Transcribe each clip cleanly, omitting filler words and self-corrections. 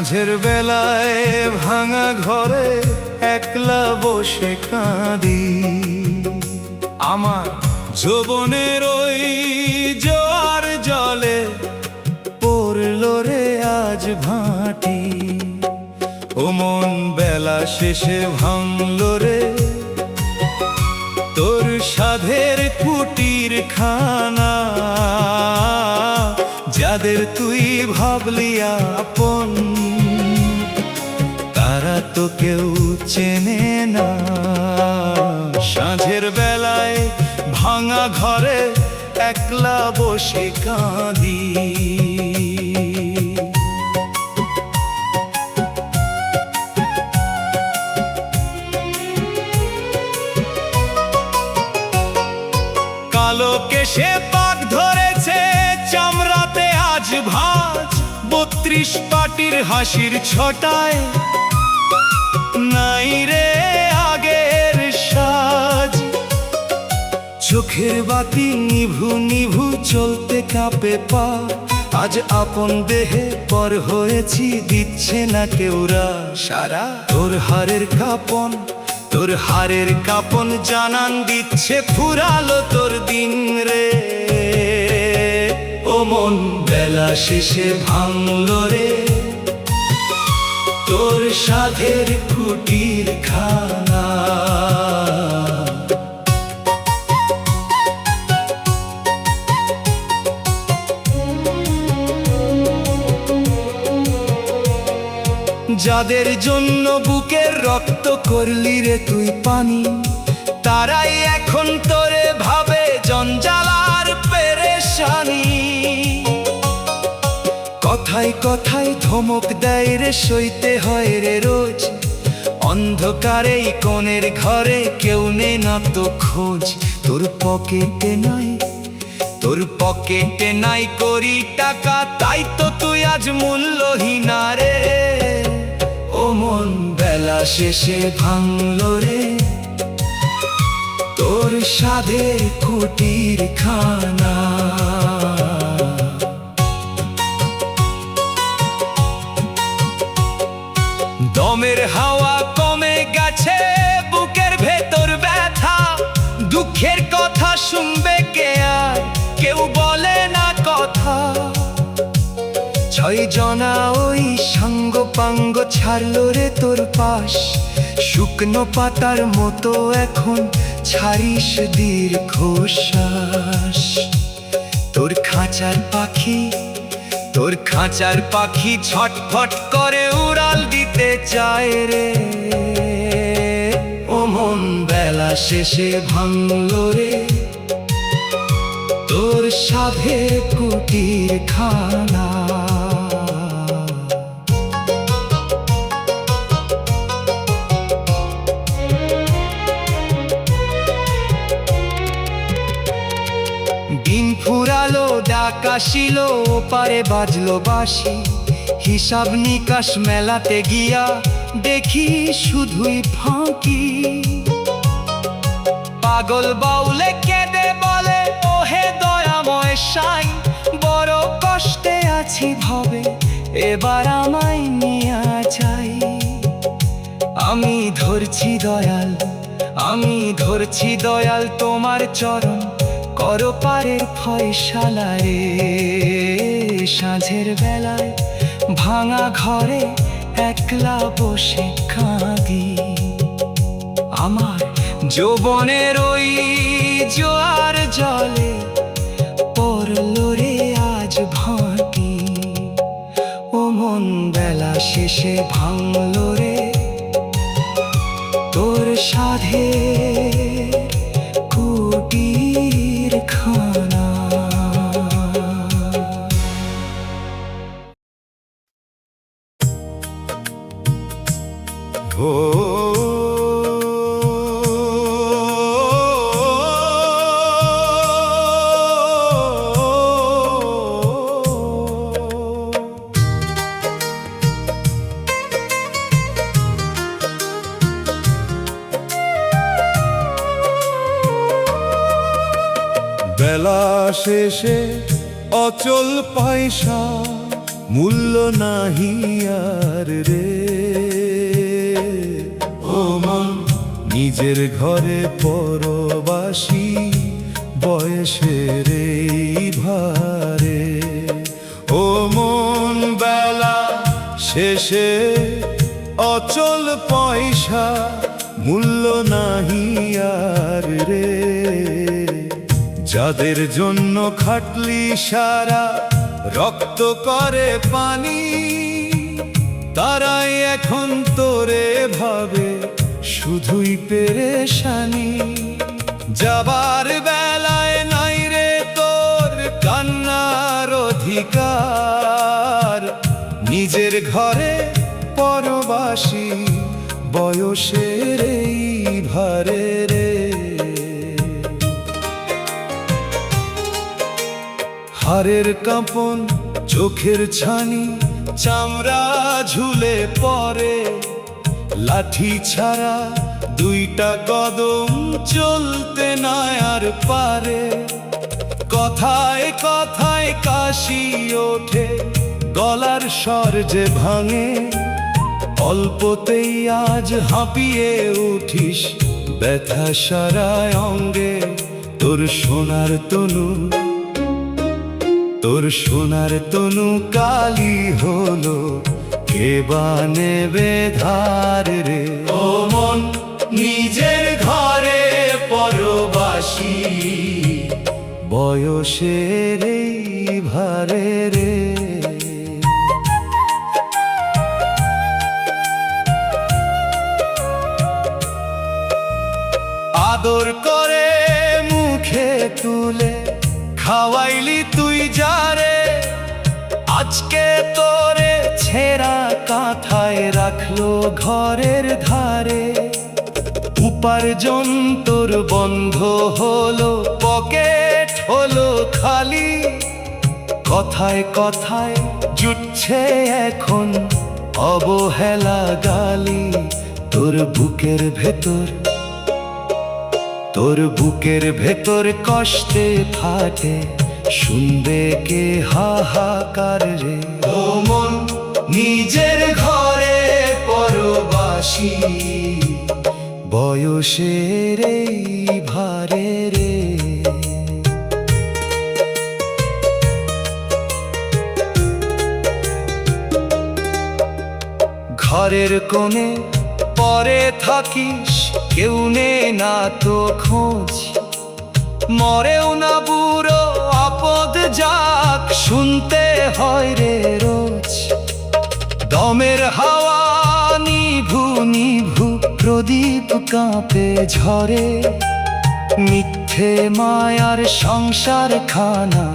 সাঁঝের বেলায় ভাঙা ঘরে একলা বসে কাঁদি। আমার যৌবনের ওই জোয়ার জলে পড়লো রে আজ ভাটি। ও মন বেলা শেষে ভাঙলো রে তোর সাধের কুটির খানা। যাদের তুই ভাবলি আপন তারা তো কেউ চেনে না। সাঁঝের বেলায় ভাঙা ঘরে একলা বসে কাঁদি। কালো কেশে পাক ধরেছে চামড়াতে আজ ভাঁজ। 32 পাটির হাসির ছটায় নাই রে আগের সাজ। চোখের বাতি নিভু নিভু চলতে কাঁপে পা। আজ আপন দেহে পর হয়েছি দিচ্ছে না কেউরা সারা। তোর হারের কাপন জানান দিচ্ছে ফুরালো তোর দিন রে। ও মন বেলা শেষে ভাঙলো রে তোর সাধের কুটির খানা। যাদের জন্য বুকের রক্ত করলি রে তুই পানি, তারাই এখন তোরে ভাবে জঞ্জালার পেরেশানি। কথায় কথায় ধমক দেয় রে সইতে হয় রে রোজ। অন্ধকারেই কোণের ঘরে কেউ নেই না তো খোঁজ। তোর পকেটে নাই করি টাকা, তাই তো তুই আজ মূল্যহীন রে। ও মন বেলা শেষে ভাঙলো রে তোর সাধের কুটির খানা। দমের হাওয়া কমে গেছে বুকের ভেতর ব্যথা। দুঃখের কথা শুনবে কে আর কেউ বলে না কথা। 6 জনা ওই সাঙ্গ পাঙ্গ ছাড়লো রে তোর পাশ। শুকনো পাতার মতো এখন ছাড়িস দীর্ঘশ্বাস। তোর খাঁচার পাখি ছটফট করে উড়াল দিতে চায় রে। ও মন বেলা শেষে ভাঙলো রে তোর সাধের কুটির খানা। দিন ফুরালো ডাক আসিল ওপারে বাজলো বাঁশি। হিসাব নিকাশ মেলাতে গিয়া দেখি শুধুই ফাঁকি। পাগল বাউলে কেঁদে বলে ওহে দয়াময় সাই। বড় কষ্টে আছি ভবে এবার আমায় নিয়া যাই। আমি ধরছি দয়াল তোমার চরণ। করো পারের ফয়সালা রে। সাঁঝের বেলায় ভাঙা ঘরে একলা বসে কাঁদি। আমার যৌবনের ওই জোয়ার জলে পড়লো রে আজ ভাটি। ও মন বেলা শেষে ভাঙলো রে তোর সাধের কুটির খানা। বেলা শেষে অচল পয়সা মূল্য নাহি আর রে। ও মন নিজের ঘরে পরবাসী, বয়সের এই ভারে। ও মন বেলা শেষে অচল পয়সা, মূল্য নাহি আর রে। যাদের জন্য খাটলি সারা রক্ত করে পানি, তারাই এখন তোরে ভাবে শুধুই পেরেশানি। যাবার বেলায় নাই রে তোর কান্নার অধিকার, নিজের ঘরে পরবাসী, বয়সের এই ভারে রে। হাড়ের কাঁপন, চোখের ছানি, চামড়া ঝুলে পড়ে। লাঠি ছাড়া দুইটা কদম চলতে না আর পারে। কথায় কথায় কাশি ওঠে, গলার স্বর যে ভাঙে। অল্পতেই আজ হাঁপিয়ে উঠিস, ব্যথা সারায় অঙ্গে। তোর সোনার তনু, তোর সোনার তনু কালি হলো, কে বা নেবে ধার রে। ও মন নিজের ঘরে পরবাসী, বয়সের এই ভারে রে। আদর করে মুখে তুলে খাওয়াইলি তুই যারে, আজকে তোরে ছেঁড়া কাঁথায় রাখলো ঘরের ধারে। উপার্জন তোর বন্ধ হলো, পকেট হলো খালি। কথায় কথায় জুটছে এখন অবহেলা গালি। তোর বুকের ভেতর, তোর বুকের ভেতর কষ্টে ফাটে, শুনবে কে হাহাকার রে। ও মন নিজের ঘরে পরবাসী, বয়সের এই ভারে রে। ঘরের কোণে পরে থাকিস, কেউ নে না তো খোঁজ। মরেও না বুড়ো, আপদ যাক শুনতে হয় রে রোজ। দমের হাওয়া নিভু নিভু, প্রদীপ কাঁপে ঝরে। মিথ্যে মায়ার সংসার খানা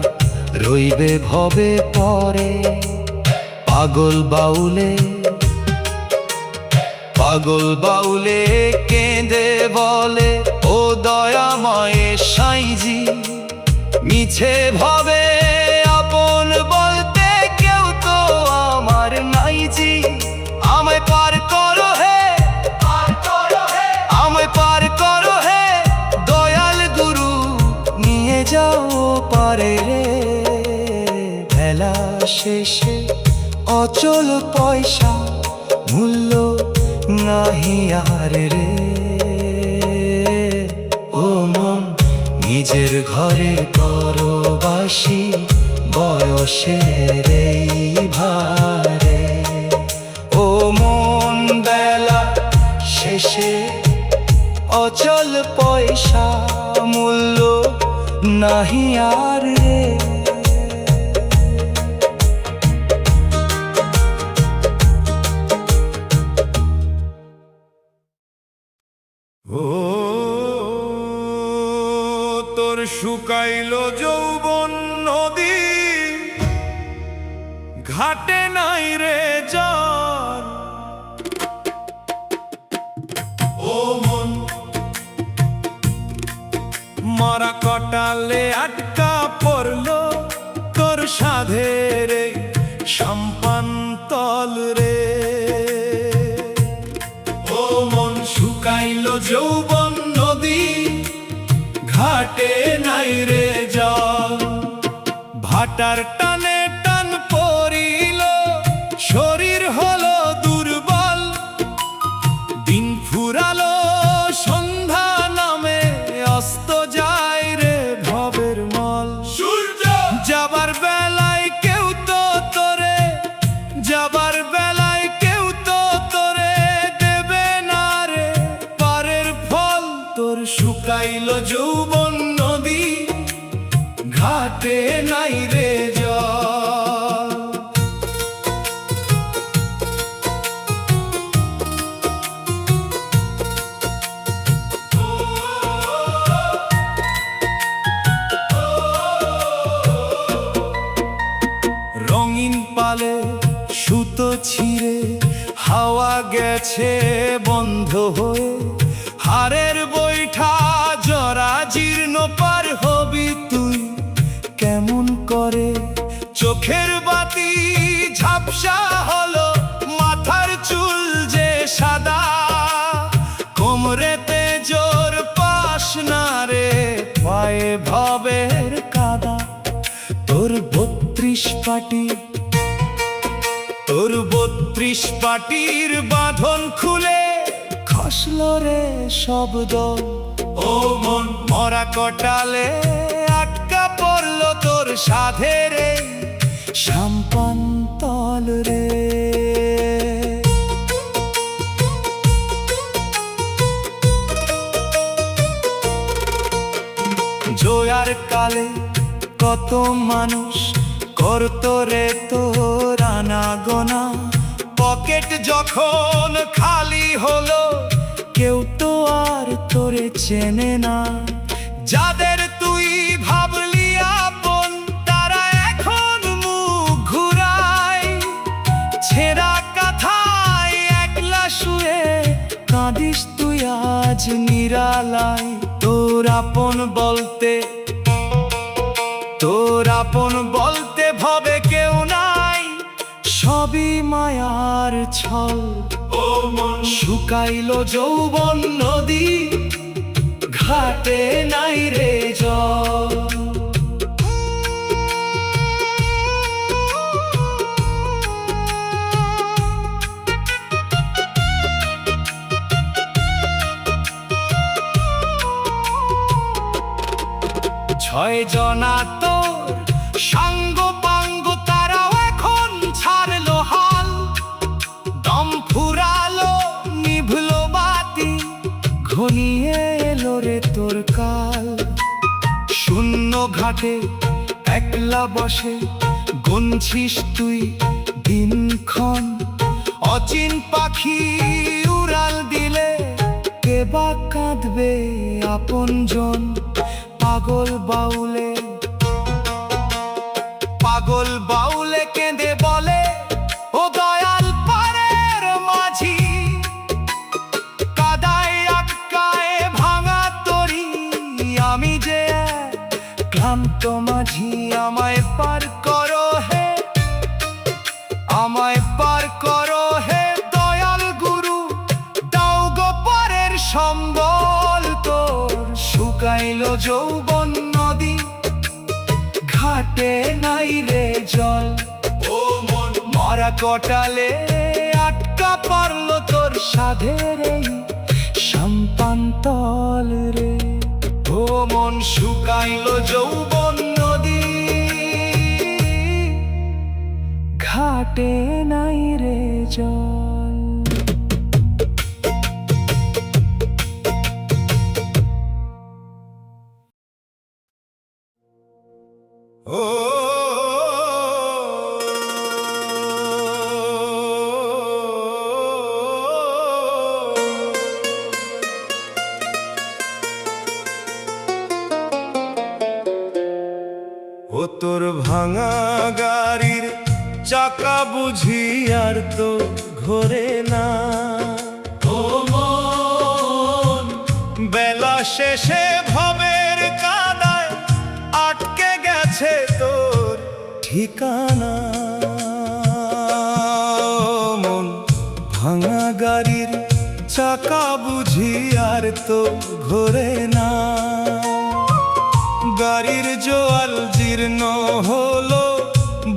রইবে ভবে পরে। পাগল বাউলে, পাগল বাউলে কেঁদে বলে, ও দয়াময় সাইজি। মিছে ভাবে আপন বলতে কেউ তো আমার নাই জি। আমায় পার করো হে, আমায় পার করো হে, দয়াল গুরু নিয়ে যাও পারে রে। বেলা শেষে অচল পয়সা, মূল্য নাহি আর রে। ও মন নিজের ঘরে পরবাসী, বয়সের এই ভারে। ও মন বেলা শেষে অচল পয়সা, মূল্য নাহি আর রে। ও তোর শুকাইলো যৌবন নদী, ঘাটে নাই রে জল। ও মন মরা কটালে আটকা পড়লো, তোর সাধের সম্পান তল রে। ও মন শুকাইলো যৌবন নদী, ঘাটে নাই রে জল। ভাটার টানে টান পড়িল, ঘাটে নাই রে জল। রঙিন পালে সুতো ছিঁড়ে হাওয়া গেছে বন্ধ হয়ে, হারের বৈঠা জরা জীর্ণ পার হবি তুই কেমন করে? চোখের বাতি ঝাপসা হলো, মাথার চুল যে সাদা, কোমরেতে জোর পাস না রে, পায়ে ভবের কাদা। তোর 32 পাটি, তোর 32 পাটির বাঁধন খুলে খসলো রে শব্দ। ও মন মরা কটালে আটকা পড়লো তোর সাধের সাম্পান্তল রে। জোয়ার কালে কত মানুষ করতো রে তোর আনাগোনা, পকেট যখন খালি হলো কেউ তো আর তোরে চেনে না। যাদের তুই ভাবলি আপন তারা এখন মুখ ঘুরায়, ছেঁড়া কাঁথায় একলা শুয়ে কাঁদিস তুই আজ নিরালায়। তোর আপন বলতে, তোর আপন বলতে ভবে কেউ নাই, সবই মায়ার ছল। ও মন শুকাইলো যৌবন নদী, ঘাটে নাই রে জল। ছয় জনা তোর সাঙ্গ পাঙ্গ তারাও এখন ছাড়লো হাল, দম ফুরালো নিভলো বাতি, ঘনিয়ে এলো রে তোর কাল। শূন্য ঘাটে একলা বসে গুনছিস তুই দিনক্ষণ, অচিন পাখি উড়াল দিলে কে বা কাঁদবে আপনজন। পাগল বাউলে, পাগল বাউলে কেঁদে বলে ও দয়াল পারের মাঝি, কাদায় আটকায় ভাঙা তরি আমি যে ক্লান্ত মাঝি। আমায় পার করো হে, আমায় পার করো হে দয়াল গুরু, দাও গো পারের সম্বল। তোর শুকাইলো যৌবন নদী, ঘাটে নাই রে জল। ও মন মরা কটালে আটকা পড়লো তোর সাধের সাম্পান্তল রে। ও মন শুকাইলো যৌবন নদী, ঘাটে নাই রে জল। ও তোর ভাঙা গাড়ির চাকা বুঝি আর তো ঘোরে না। ও মন বেলা শেষে ভবের কাদায় আটকে গেছে তোর ঠিকানা। মন ভাঙা গাড়ির চাকা বুঝি আর তো ঘোরে না। গাড়ির জোয়াল জীর্ণ হলো,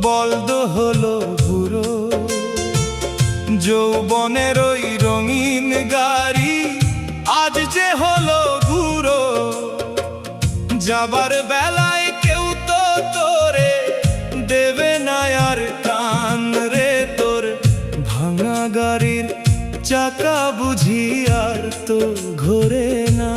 বলদ হলো বুড়ো, যৌবনের ওই রঙিন গাড়ি আজ যে হলো গুঁড়ো। যাবার বেলায় কেউ তো তোরে দেবে না আর কান রে। তোর ভাঙা গাড়ির চাকা বুঝি আর তো ঘোরে না।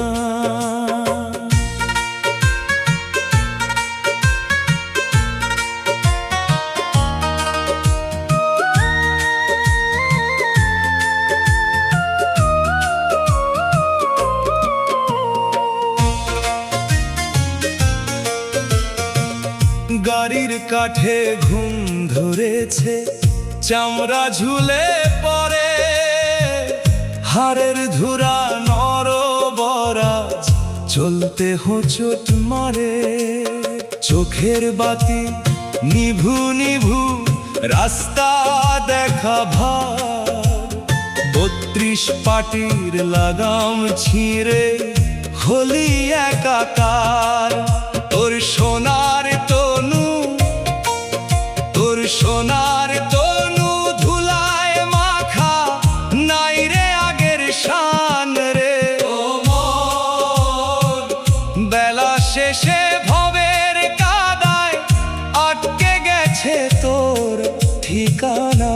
গাড়ির কাঠে ঘুম ধরেছে, চামড়া ঝুলে পড়ে, হাড়ের ধুরা নরবরাজ চলতে হোঁচট মারে। চোখের বাতি নিভু নিভু, রাস্তা দেখা ভার, 32 পাটির লাগাম ছিঁড়ে হলি একাকার। তোর সোনার তনু, তোর সোনার তনু ধুলায় মাখা, নাই রে আগের শান রে। ও মন, বেলা শেষে ভবের কাদায় আটকে গেছে তোর ঠিকানা।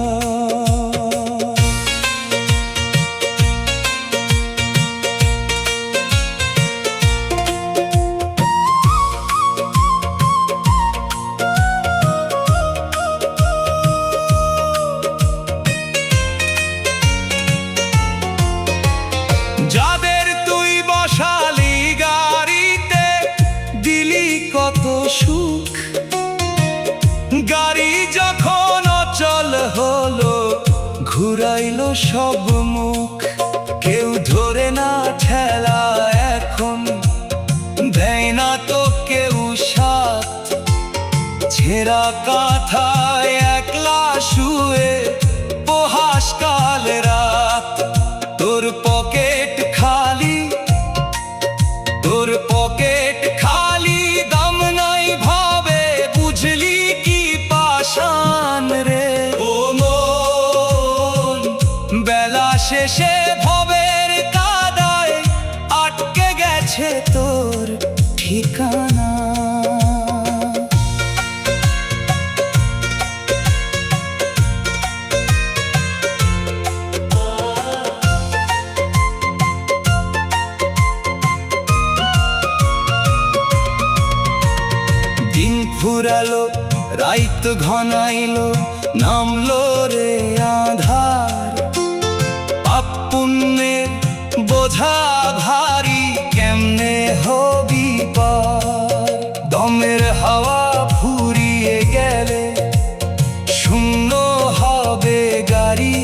যাদের তুই বসালি গাড়িতে দিলি কত সুখ, গাড়ি যখন অচল হলো ঘুরাইলো সব মুখ। কেউ ধরে না ঠেলা এখন, দেয় না তো কেউ সাথ, ছেঁড়া কাঁথায় একলা শুয়ে পোহাস কাল রাত। তোর পকেট খালি, তোর পকেট খালি, দাম নাই ভাবে বুঝলি কি পাষাণ রে। ও মন, বেলা শেষে ভবের কাদায় আটকে গেছে তোর ঠিকানা। দিন ফুরালো, রাইত ঘনাইলো, নামলো রে আধার। পাপ পুণ্যের বোঝা ভারী, কেমনে হবি পার। দমের হাওয়া ফুরিয়ে গেলে শূন্য হবে গাড়ি,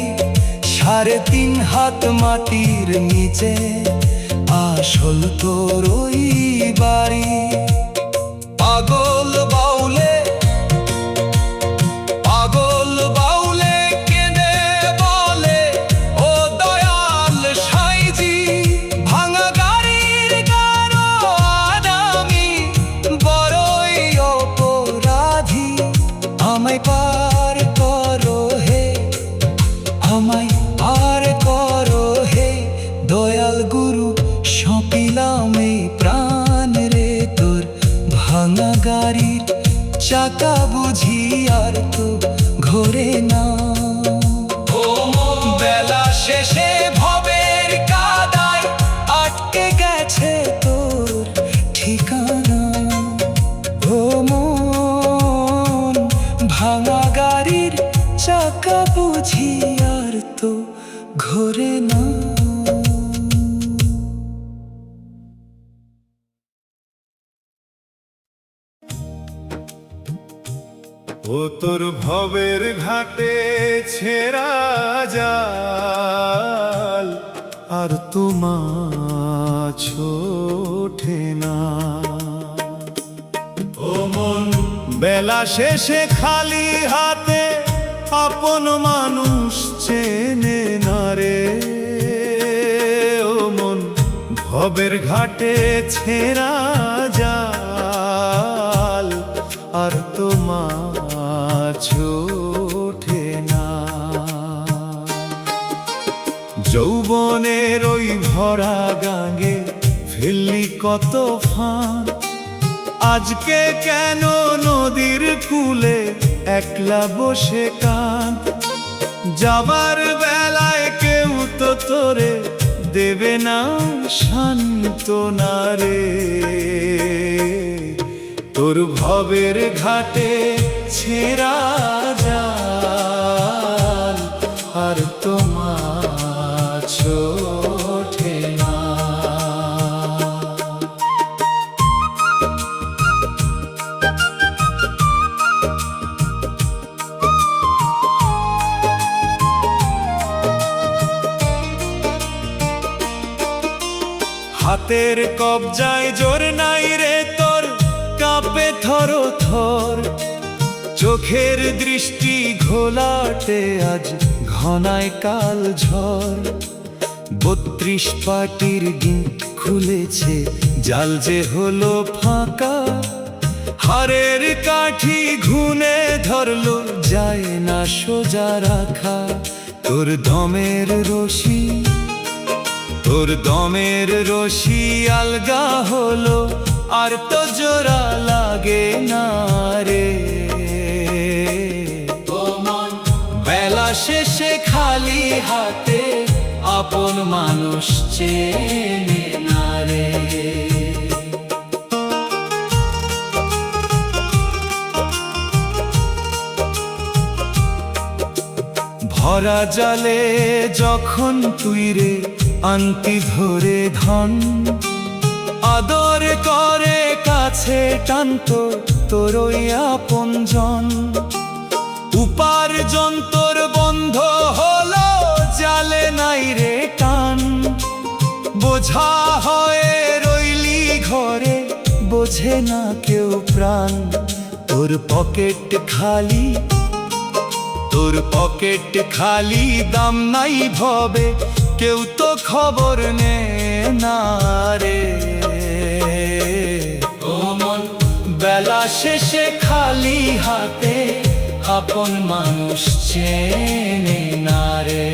3.5 হাত মাটির নিচে আসল তোর ওই বাড়ি। পাগল বাউলে, পাগল বাউলে কেঁদে বলে, ও দয়াল সাইজি, ভাঙা গাড়ির গারো আদামি, বড়ই অপরাধী। আমায় পার করো হে, আমায় পার করো হে, দয়াল গুরু সঁপিলাম এই প্রাণ রে। তোর ভাঙা গাড়ির চাকা বুঝি আর তো ঘোরে না। ও বেলা শেষে ভবের কাদায় আটকে গেছে তোর ঠিকানা। ও মন, ভাঙা গাড়ির চাকা বুঝি আর তো ঘোরে না। ও তোর ভবের ঘাটে ছেঁড়া জাল, আর তো মাছ ওঠে না। ও মন, বেলা শেষে খালি হাতে আপন মানুষ চেনে না রে। ও মন, ভবের ঘাটে ছেঁড়া জাল, আর তো মাছ ওঠে না। যৌবনের ওই ভরা গাঙ্গে ফেললি কত ফান, আজকে কেন নদীর কূলে একলা বসে কাঁদ। যাবার বেলায় কেউ তো তোরে দেবে না সান্ত্বনা রে। তোর ভবের ঘাটে ছেঁড়া জাল, আর তো মাছ ওঠে না। রাতের কবজায় জোর নাই রে তোর, কাঁপে থর থর। চোখের দৃষ্টি ঘোলাটে আজ ঘনায় কাল ঝড়। 32 পাটির গিট খুলেছে, জাল যে হলো ফাঁকা। হারের কাঠি ঘুনে ধরলো, যায় না সোজা রাখা। তোর দমের রশি, তোর দমের রশি আলগা হলো, আর তো জোড়া লাগে না রে। বেলা শেষে খালি হাতে আপন মানুষ চেনে না রে। ভরা জালে যখন তুই রে আনতি ধরে ধন, আদর করে কাছে টানতো তোর ওই আপনজন। উপার্জন তোর বন্ধ হলো, জালে নাই রে টান। বোঝা হয়ে রইলি ঘরে, বোঝে না কেউ প্রাণ। তোর পকেট খালি, তোর পকেট খালি, দাম নাই ভবে, কেউ তো খবর নে না রে। ও মন, বেলা শেষে খালি হাতে আপন মানুষ চেনে না রে।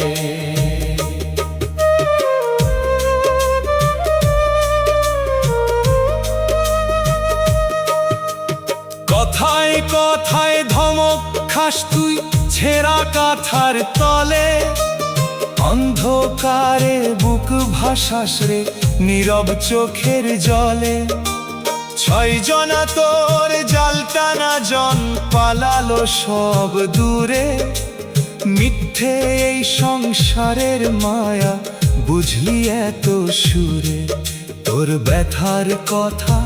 কথায় কথায় ধমক খাস তুই ছেঁড়া কাঁথার তলে। অন্ধকারে বুক ভাসাস রে নীরব চোখের জলে। 6 জনা তোর জাল টানা জন, পালালো সব দূরে। মিথ্যে এই সংসারের মায়া, বুঝলি এত সুরে। তোর ব্যথার কথা,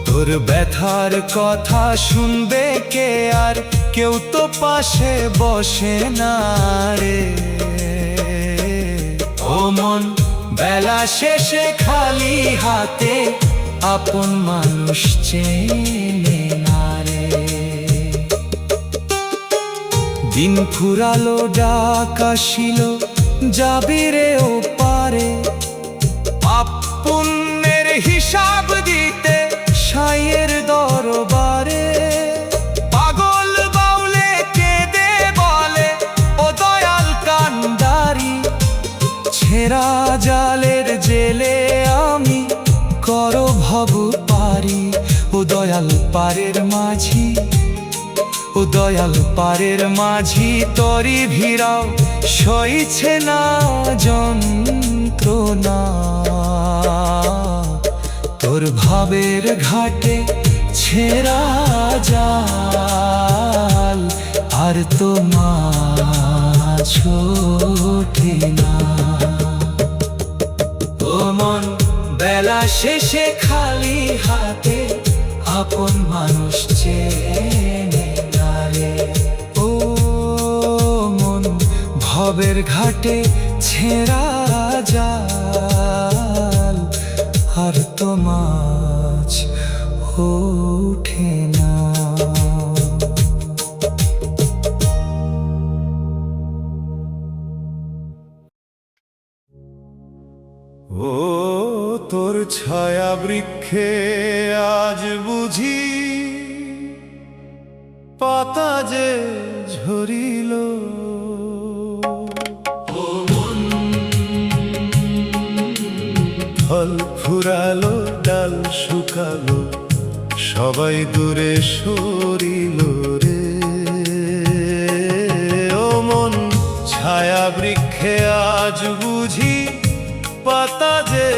তোর ব্যথার কথা শুনবে কে আর, কেউ তো পাশে বসে না রে। ও মন, বেলা শেষে খালি হাতে আপন মানুষ চেনে না রে। দিন ফুরালো ডাক আসিল, যাবি রে ও পারে। পাপ পুণ্যের হিসাব দিতে সাইয়ের দরবারে। পাগল বাউলে কেঁদে বলে, ও দয়াল কান্ডারি। ছেঁড়া জালের জেলে আমি, করো ভব পারি। ও দয়াল পারের মাঝি, ও দয়াল পারের মাঝি, তরি ভিড়াও সইছে না যন্ত্রণা। তোর ভাবের ঘাটে ছেঁড়া জাল, আর তো মাছ ওঠে না। ও মন, বেলা শেষে খালি হাতে আপন মানুষ চেনে না রে। ও মন, ভবের ঘাটে ছেঁড়া জাল, আর তো মাছ ওঠে না। ও তোর ছায়া বৃক্ষে আজ বুঝি পাতা যে ঝরিল। ফল ফুরালো, ডাল শুকালো, সবাই দূরে সরিল রে। ও মন, ছায়া বৃক্ষে আজ বুঝি পাতা যে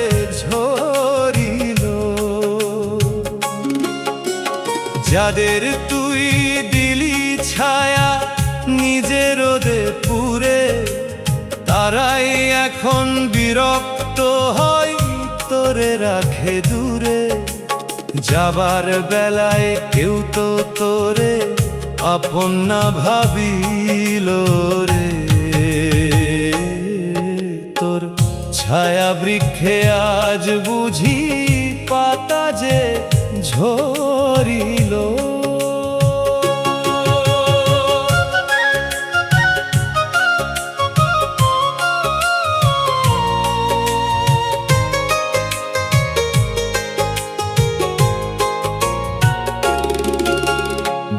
ঝরিল। যাদের তুই দিলি ছায়া নিজে রোদে পুরে, তারাই এখন বিরক্ত হয় তোরে রাখে দূরে। যাবার বেলায় কেউ তো তোরে আপন না ভাবিল রে। তোর ছায়া বৃক্ষে আজ বুঝি পাতা যে ঝরিল।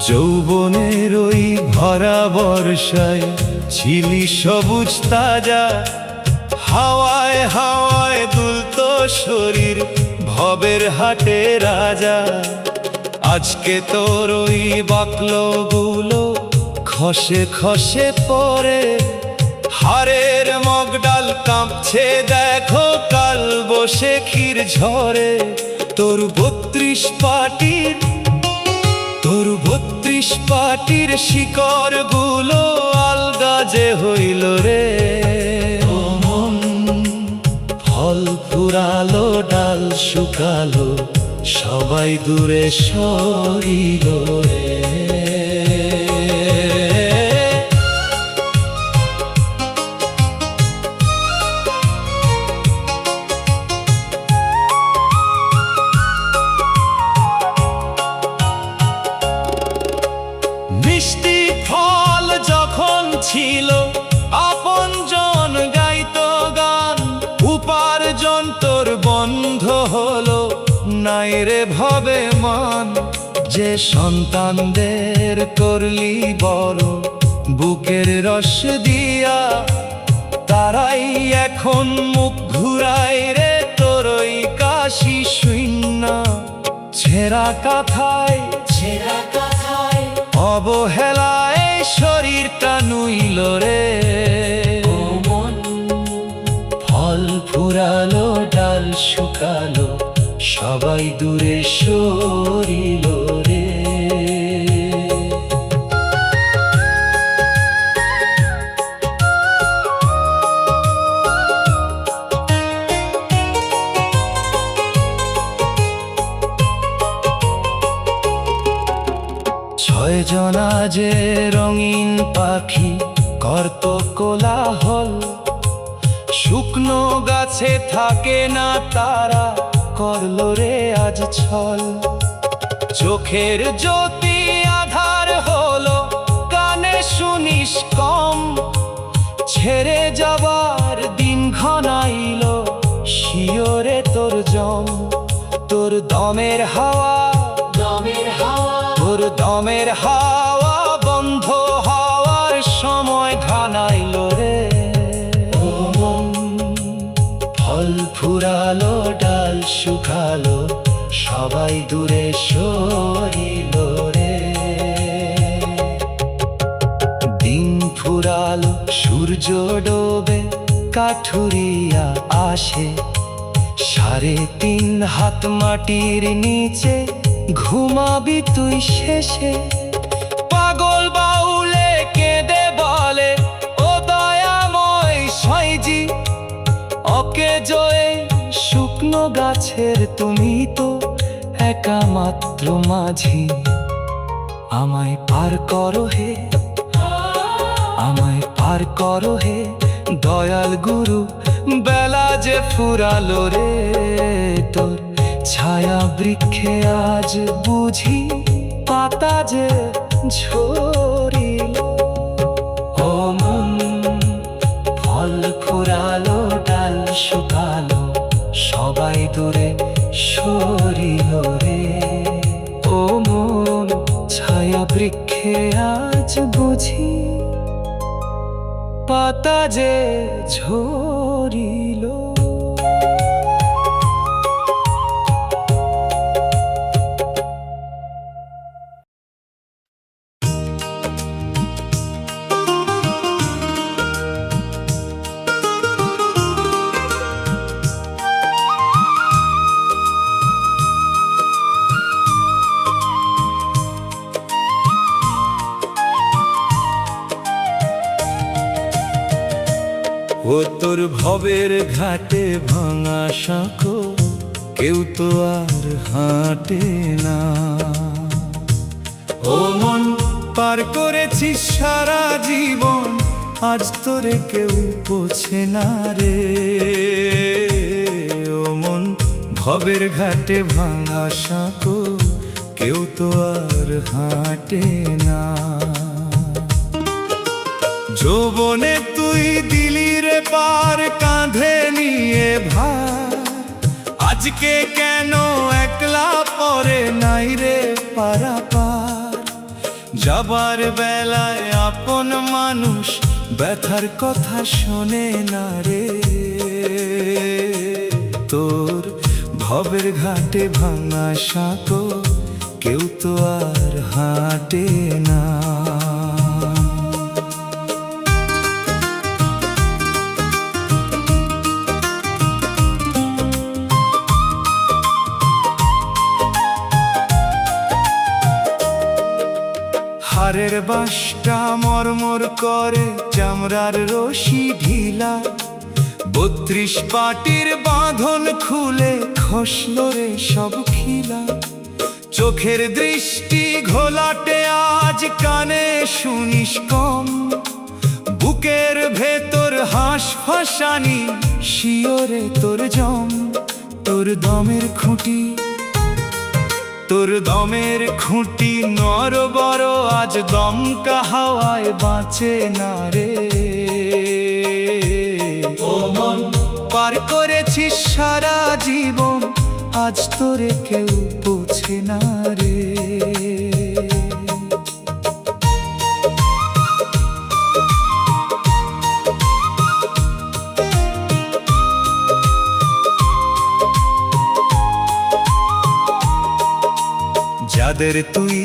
যৌবনের ওই ভরা বর্ষায় ছিলি সবুজ তাজা, হাওয়ায় হাওয়ায় দুলত শরীর ভবের হাটে রাজা। আজকে তোর ওই বাকলগুলো খসে খসে পড়ে, হাড়ের মগডাল কাঁপছে দেখো কাল বৈশাখীর ঝড়ে। তোর 32 পাটির শিকড় গুলো আলগা যে হইল রে। ও মন, ফল ফুরালো ডাল শুকালো, সবাই দূরে সরিল রে। মিষ্টি ফল যখন ছিল আপনজন গাইতো গান, উপার্জন তোর বন্ধ হলো নাই রে ভবে মান। যে সন্তানদের করলি বড় বুকের রস দিয়া, তারাই এখন মুখ ঘুরায় রে তোর ওই কাশি শূন্য। ছেঁড়া কাঁথায় অবহেলায় শরীরটা নুইল রে। ও মন, ফল ফুরালো ডাল শুকালো, সবাই দূরে সরিল রে। ছয়জনা যে রঙিন পাখি করত কোলাহল, শুকনো গাছে থাকে না তারা করলো রে আজ ছল। চোখের জ্যোতি আধার হলো কানে শুনিস কম, ছেড়ে যাবার দিন ঘনাইল শিওরে তোর জম। তোর দমের হাওয়া তোর দমের হাওয়া বন্ধ হওয়ার সময় ঘনাইল রে। ও মন, ফল ফুরালো ডাল শুকালো, সবাই দূরে সরিল রে। দিন ফুরালো সূর্য ডোবে কাঠুরিয়া আসে, 3.5 হাত মাটির নিচে ঘুমাবি তুই শেষে। পাগল বাউলে কেঁদে বলে ও দয়াময় সাইজি, ওকে জয়ে শুকনো গাছের তুমি তো একা মাত্র মাঝি। আমায় পার করো হে, আমায় পার করো হে দয়াল গুরু, বেলা যে ফুরালো রে। তোর ছায়া বৃক্ষে আজ বুঝি পাতা যে ঝরিল। ও মন, ফল ফুরালো ডাল শুকালো, সবাই দূরে সরিল রে। ও মন, ছায়া বৃক্ষে আজ বুঝি পাতা যে ঝরিল। ও তোর ভবের ঘাটে ভাঙা সাঁকো কেউ তো আর হাঁটে না। ও মন, পার করেছিস সারা জীবন, আজ তোরে কেউ পোছে না রে। ভবের ঘাটে ভাঙা সাঁকো কেউ তো আর হাঁটে না। যৌবনে তুই দিলি রে পার কাঁধে নিয়ে ভার, আজকে কেন একলা পরে নাই রে পারাপার। যাবার বেলায় আপন মানুষ ব্যথার কথা শোনে না রে। তোর ভবের ঘাটে ভাঙা সাঁকো কেউ তো আর হাঁটে না। হারের বাঁশটা মরমর করে, চামড়ার রশি ঢিলা, 32 পাটির বাঁধন খুলে খসলো রে সব খিলা। চোখের দৃষ্টি ঘোলাটে আজ কানে শুনিস কম, বুকের ভেতর হাঁস ফাঁসানি শিওরে তোর জম। তোর দমের খুঁটি, তোর দমের খুঁটি নর বড় আজ দমকা হাওয়ায় বাঁচে না রে। ও মন পার করেছিস সারা জীবন, আজ তোরে কেউ বোঝে না রে। যাদের তুই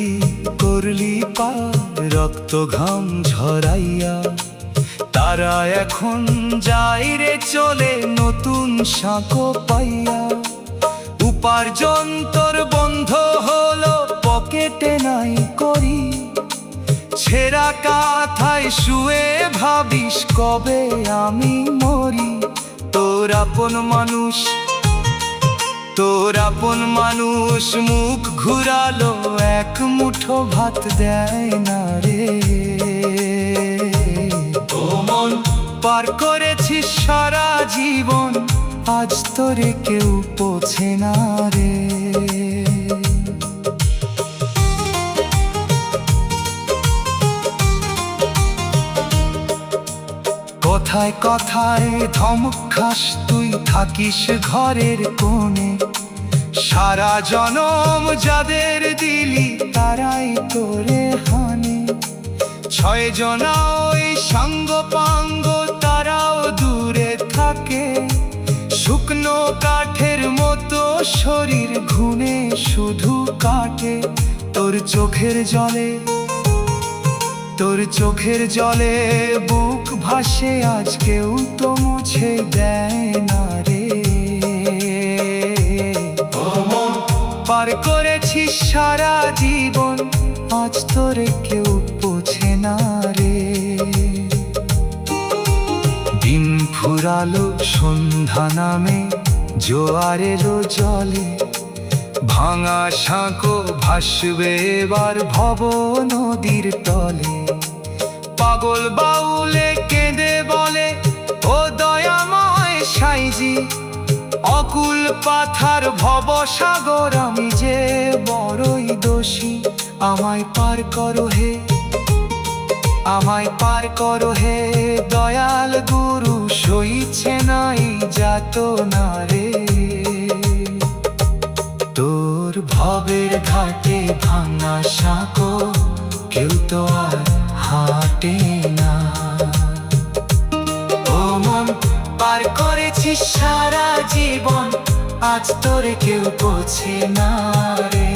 করলি পার রক্ত ঘাম ঝরাইয়া, তারা এখন যায় রে চলে নতুন সাঁকো পাইয়া। উপার্জন তোর বন্ধ হলো পকেটে নাই করি, ছেঁড়া কাঁথায় শুয়ে ভাবিস কবে আমি মরি। তোর আপন মানুষ, তোর আপন মানুষ মুখ ঘুরালো, এক মুঠো ভাত দেয় না রে। ও মন পার করেছিস সারা জীবন, আজ তোরে কেউ পোছে না রে। কথায় কথায় ধমক খাস তুই, থাকিস ঘরের কোণে। সারা জনম যাদের দিলি তারাই তোরে হানে। 6 জনা ওই সাঙ্গ পাঙ্গ তারাও দূরে থাকে, শুকনো কাঠের মতো শরীর ঘুনে শুধু কাটে। তোর চোখের জলে, তোর চোখের জলে বুক ভাসে, আজ কেউ তো মুছে দেয় না রে। পার করেছিস সারা জীবন, আজ তোরে কেউ পোছে না রে। দিন ফুরালো সন্ধ্যা নামে জোয়ারেরও জলে, ভাঙা সাঁকো ভাসবে এবার ভব নদীর তলে। পাগল বাউলে কেঁদে বলে ও দয়াময় সাইজি, অকুল পাথার ভব সাগর আমি যে বড়ই দোষী। আমায় পার করো হে, আমায় পার করো হে দয়াল গুরু, সইছে নাই যাতনা রে। তোর ভবের ঘাটে ভাঙা সাঁকো কেউ তো আর হাঁটে না। ও মন পার করেছিস সারা জীবন, আজ তোরে কেউ পোছে না রে।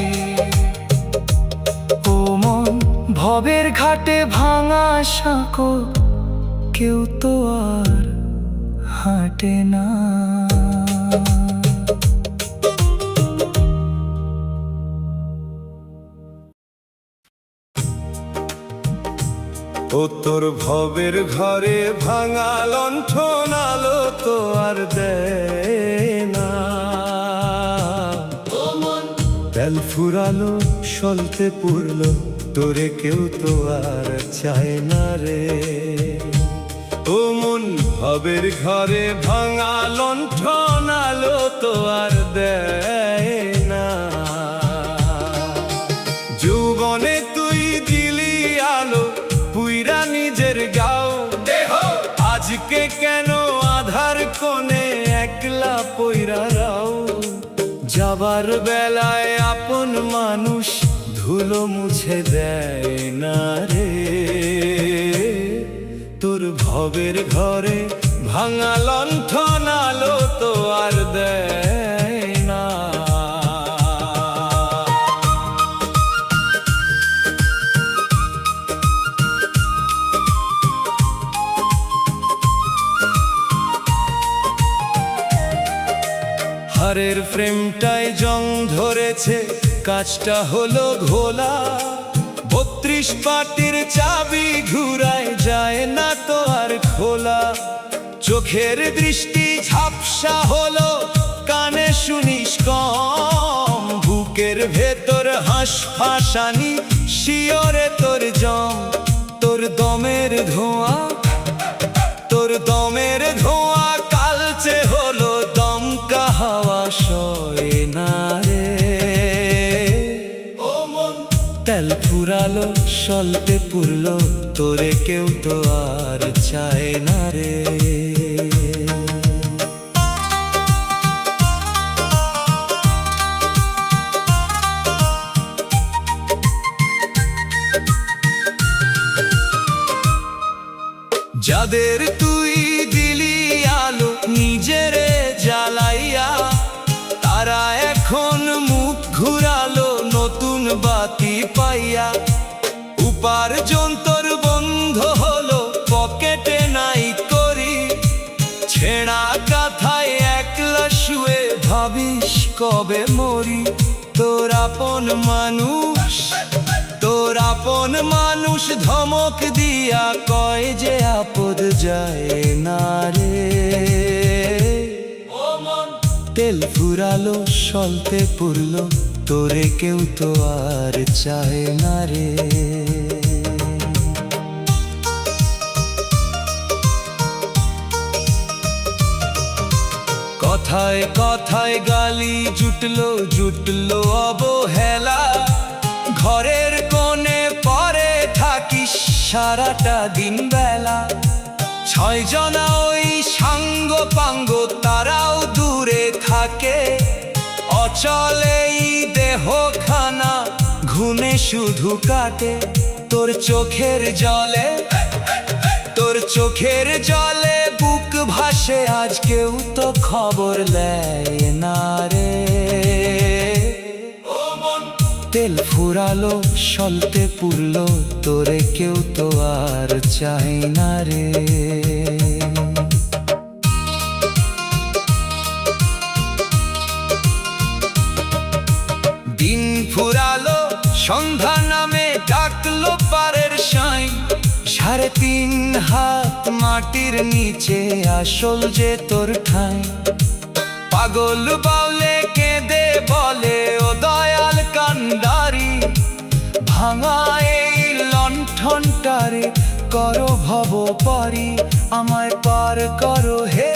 ও মন ভবের ঘাটে ভাঙা সাঁকো কেউ তো আর হাঁটে না। ও তোর ভবের ঘরে ভাঙা লণ্ঠন আলো তো আর দেয় না। তেল ফুরালো সলতে পুরলো, তোরে কেউ তো আর চায় না রে। ও মন ভবের ঘরে ভাঙা লণ্ঠন আলো তো আর দেয় না। যৌবনে তুই দিলি আলো পুইরা নিজের গাও, আজকে কেন আধার কোণে একলা পইরা রাও। যাবার বেলায় আপন মানুষ ধুলো মুছে দেয় না রে, তোর ভবের ঘরে ভাঙা লণ্ঠন আলো তো আর দেয় না। হারের ফ্রেমটায় জং ধরেছে, কাজটা হলো ঘোলা, 32 পাটির চাবি ঘুরায় যায় না তো আর খোলা। চোখের দৃষ্টি ঝাপসা হলো, কানে শুনিস কম, বুকের ভেতর হাঁসফাঁসানি শিওরে তোর জম। তোর দমের ধোঁয়া, তোর দমের ধোঁয়া কালচে হলো, দমকা হাওয়া সয় না রে। তেল ফুরালো সলতে পুরলো, তোরে কেউ তো আর চায় না রে। যাদের তুই দিলি আলো নিজেরে জ্বালাইয়া, তারা এখন মুখ ঘুরালো নতুন বাতি পাইয়া। উপার্জন তোর বন্ধ হলো, পকেটে নাই করি, ছেঁড়া কাঁথায় একলা শুয়ে ভাবিস কবে মরি। তোর আপন মানুষ, তোর আপন মানুষ ধমক দিয়া কয় যে আপদ যায় না রে। তেল ফুরালো সলতে পুরলো, তোরে কেউ তো আর চায় না রে। কথায় কথায় গালি জুটলো জুটলো অবহেলা, ঘরের কোণে পরে থাকিস সারাটা দিন বেলা। 6 জনা ওই সাঙ্গ পাঙ্গ তারাও দূরে থাকে, অচলে এই দেহখানা ঘুমে শুধু কাটে। তোর চোখের জলে, তোর চোখের জলে বুক ভাসে, আজ কেউ তো খবর নেয় না রে। তেল ফুরালো সলতে পুরলো, তোরে কেউ তো আর চায় না রে। দিন ফুরালো সন্ধ্যা নামে ডাকলো পারের সাই, 3.5 হাত মাটির নিচে আসল যে তোর ঠাই। পাগল বাউলে কেঁদে বলে ও দয়াল কান্ডারি, ভাঙা এই লণ্ঠনটারে করো ভব পারি। আমায় পার করো হে,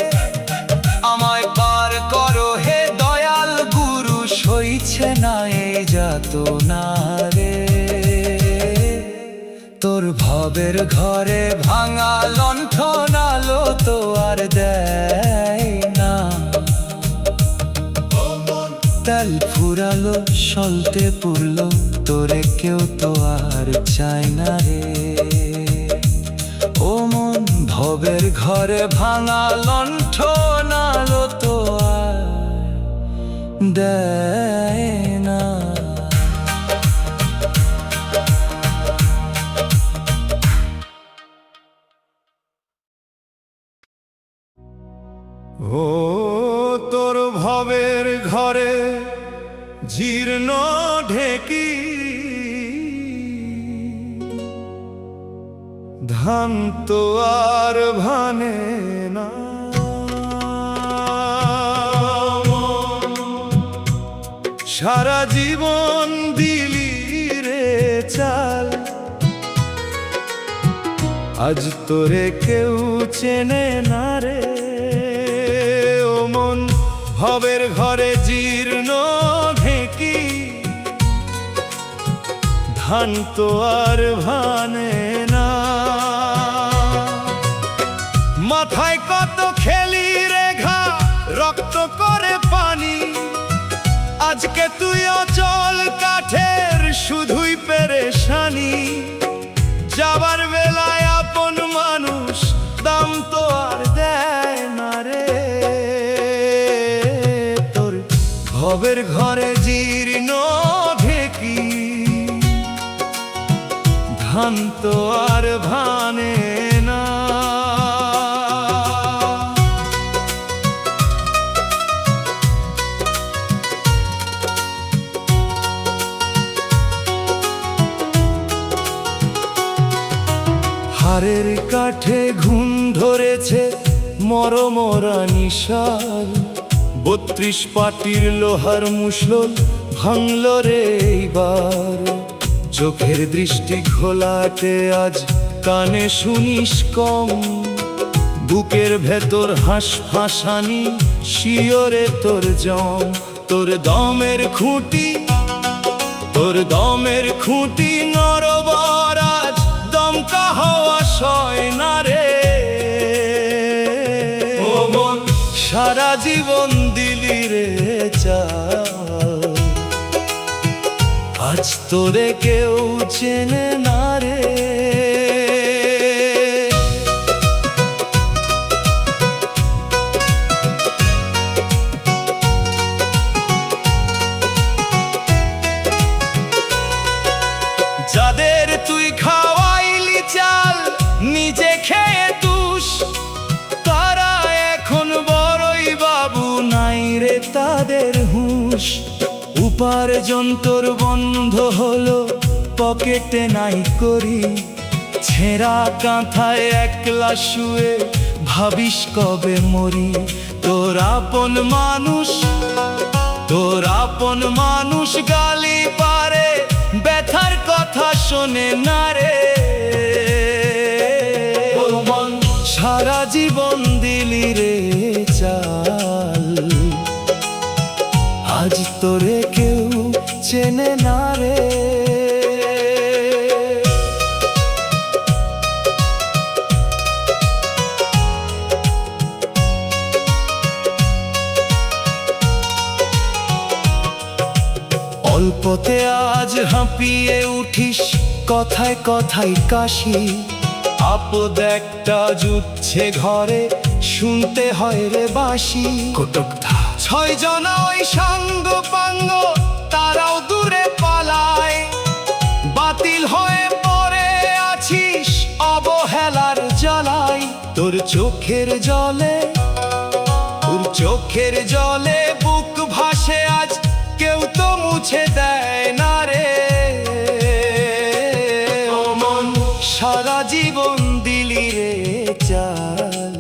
আমায় পার করো হে দয়াল গুরু, সইছে না এ যাতনা রে। তোর ভবের ঘরে ভাঙা লণ্ঠন আলো তো আর দেয় না। তেল ফুরালো সলতে পুরলো, তোরে কেউ তো আর চায় না রে। ও মন ভবের ঘরে ভাঙা লণ্ঠন আলো তো আর দেয় না। ও তোর ভবের ঘরে জীর্ণ ঢেকি, ধান তো আর ভানে না। সারা জীবন দিলি রে চাল, আজ তোরে কেউ চেনে না রে ও মন ভবের ঘরে জীর্ণ ঢেকি ধান তো আর ভানে না মাথায় কত খেলি রেখা রক্ত করে পানি আজকে তুই অচল কাঠের শুধুই পেরেশানি যাবার বেলায় আপন মানুষ দাম তো আর দেয় না রে তোর ভবের ঘরে জীর্ণ ঢেকি ধান তো আর ভানে না হাড়ের কাঠে ঘুম ধরেছে মরমরা নিশাল ৩২ পাটির লোহার মুষল ভাঙল রে এইবার চোখের দৃষ্টি ঘোলাটে আজ কানে শুনিস কম বুকের ভেতর হাঁসফাঁসানি শিওরে তোর জম তোর দমের খুঁটি নরবর আজ দমকা হওয়া সয় না রে ও মন সারা জীবন দিলি রে চাল আজ তোরে কেউ চেনে না রে যাদের তুই খাওয়াইলি চাল নিজে খেয়ে তুস তারা এখন বড়ই বাবু নাই রে তাদের হুঁশ উপার্জন তোর বন্ধ হলো পকেটে নাই করি ছেঁড়া কাঁথায় একলা শুয়ে ভাবিস কবে মরি তোর আপন মানুষ গালি পারে ব্যথার কথা শোনে না রে ও মন সারা জীবন দিলি রে চাল আজ তোরে কেউ চেনে না রে অল্পতে আজ হাঁপিয়ে উঠিস কথায় কথায় কাশি আপদ একটা জুটছে ঘরে শুনতে হয় রে বাঁশি কটকধা ৬ জনা ওই সাঙ্গ পাঙ্গ তারাও দূরে পালায় বাতিল হয়ে পড়ে আছিস অবহেলার জ্বালায় তোর চোখের জলে বুক ভাসে আজ কেউ তো মুছে দেয় না রে ও মন সারা জীবন দিলি রে চাল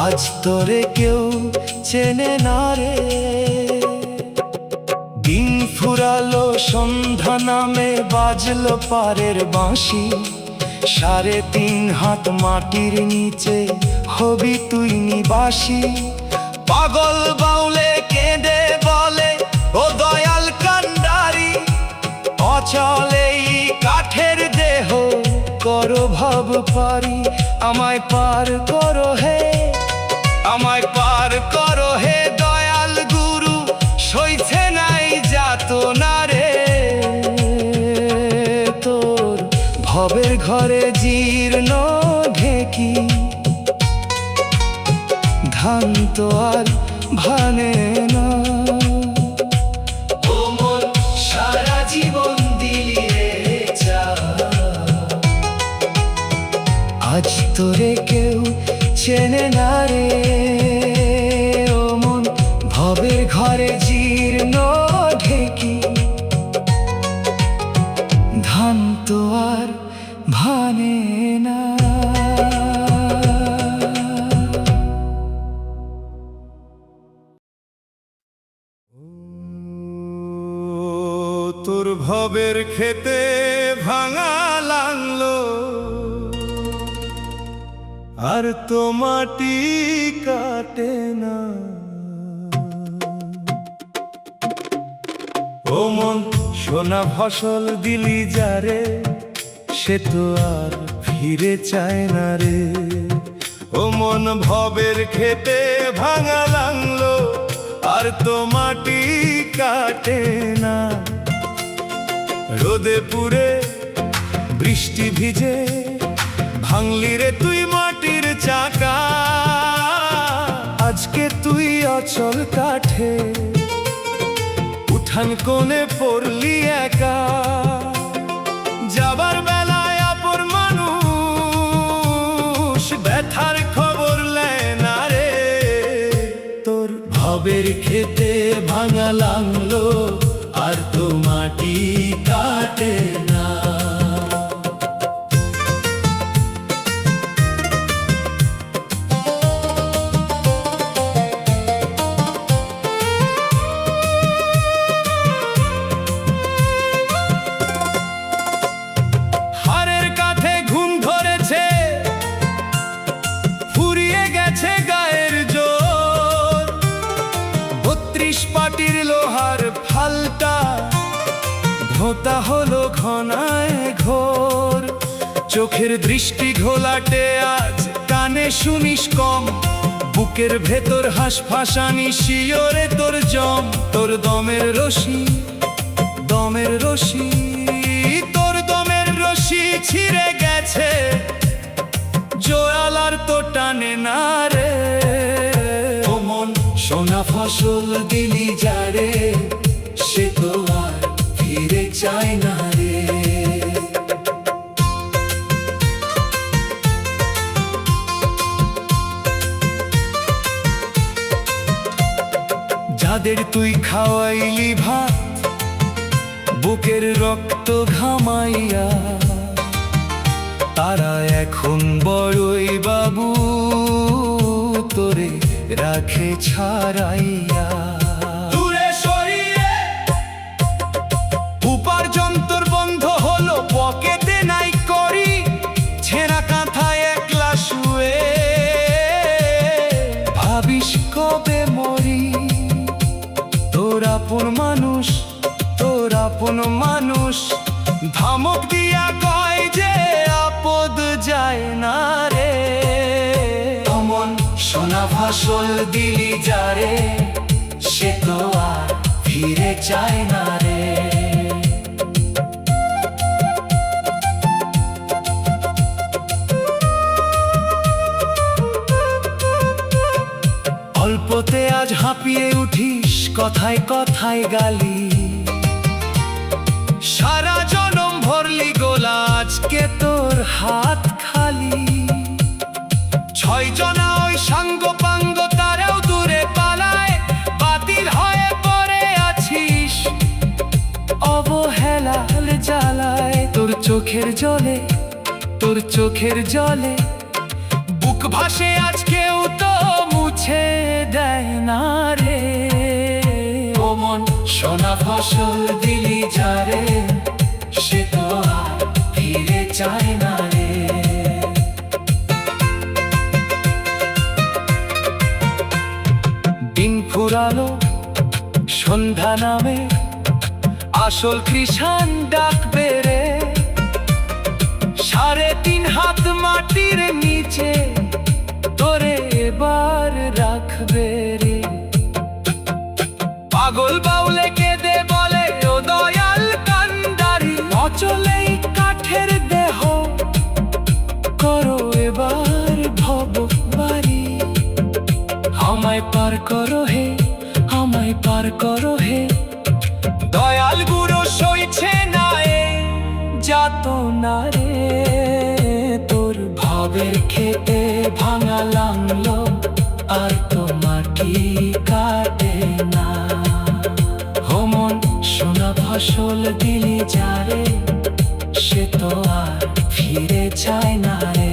আজ তোরে কেউ চেনে না রে দিন ফুরালো সন্ধ্যা নামে বাজলো পারের বাঁশি ৩.৫ হাত মাটির নিচে হবি তুই নিবাসী পাগল বাউলে কেঁদে বলে ও দয়াল কান্ডারি অচল এই কাঠের দেহ করো ভাব পারি আমায় পার করো হে দয়াল গুরু সইছে নাই যাতনা রে তোর ভবের ঘরে জীর্ণ ঢেকি ধান তো আর ভানে না ও মন সারা জীবন দিলি রে চাল আজ তোরে কেউ চেনে না রে ও মন ভবের ঘরে জীর্ণ ঢেকি ধান তো আর ভানে না তোর ভব ভবের খেতে ভাঙা লাগলো আর তো মাটি কাটে না। ও মন সোনা ফসল দিলি যারে, সে তো আর ফিরে চায় না রে। ও মন ভবের খেতে ভাঙা লাগলো আর তো মাটি কাটে না। রোদে পুড়ে বৃষ্টি ভিজে ভাঙলি রে তুই মাটির চাকা। আজকে তুই অচল কাঠে উঠান কোণে পড়লি একা। যাবার বেলায় আপন মানুষ ব্যথার খবর নেয় না রে। তোর ভবের খেতে ভাঙা লাগলো আর তো মাটি কাটে না। হাড়ের কাঁধে ঘুম ধরেছে, ফুরিয়ে গেছে গায়ের জোর। ৩২ পাটির লোহার ফালটা ধোঁতা হলো ঘনায় ঘোর। চোখের দৃষ্টি ঘোলাটে আজ কানে শুনিস কম। বুকের ভেতর হাঁসফাঁসানি শিওরে তোর জম। তোর দমের রশি দমের রশি তোর দমের রশি ছিঁড়ে গেছে, জোয়াল আর তো টানে না রে। ও মন সোনা ফসল দিলি যারে, সে তো আর ফিরে চায় না রে। যাদের তুই খাওয়াইলি ভাত বুকের রক্ত ঘামাইয়া, তারা এখন বড়ই বাবু তোরে রাখে ছাড়াইয়া। দূরে সরিয়ে উপার্জন তোর বন্ধ হলো, পকেটে নাই করি ছেঁড়া কাঁথায় একলা শুয়ে। ভাবিস কবে মরি, তোর আপন মানুষ তোর আপন মানুষ ধমক দিয়া কয় যে আপদ যায় না রে। অমন সোনা ফসল দিলি যারে, সে তো আর ফিরে চায় না রে। অল্পতে আজ হাঁপিয়ে উঠিস, কথায় কথায় গালি। সারা জনম ভরলি গোলা, আজকে তোর হাত খালি। 6 জনা ওই সাঙ্গ পাঙ্গ তারাও দূরে পালায়, বাতিল হয়ে পড়ে আছিস অবহেলার জ্বালায়। তোর চোখের জলে তোর চোখের জলে বুক ভাসে, আজকেও তো মুছে দেয় না রে। ও মন সোনা ফসল দিলি যারে, সে তো আর ফিরে চায় না রে। দিন ফুরালো সন্ধ্যা নামে, আসল কৃষাণ ডাকবে রে। 3.5 হাত মাটির নিচে তোরে এবার রাখবে রে। পাগল বাউলে কেঁদে বলে ও দয়াল কান্ডারি, অচলেই কাঠের দেহ করো এবার ভব বাড়ি। আমায় পার করো হে, আমায় পার করো হে। দয়াল গুরু সইছে না এ যাত না রে। তোর ভবের খেতে ভাঙা লাগলো আর তো মাটি কাটে না। মন সোনা ফসল দিলি যারে, সে তো আর ফিরে চায় না রে।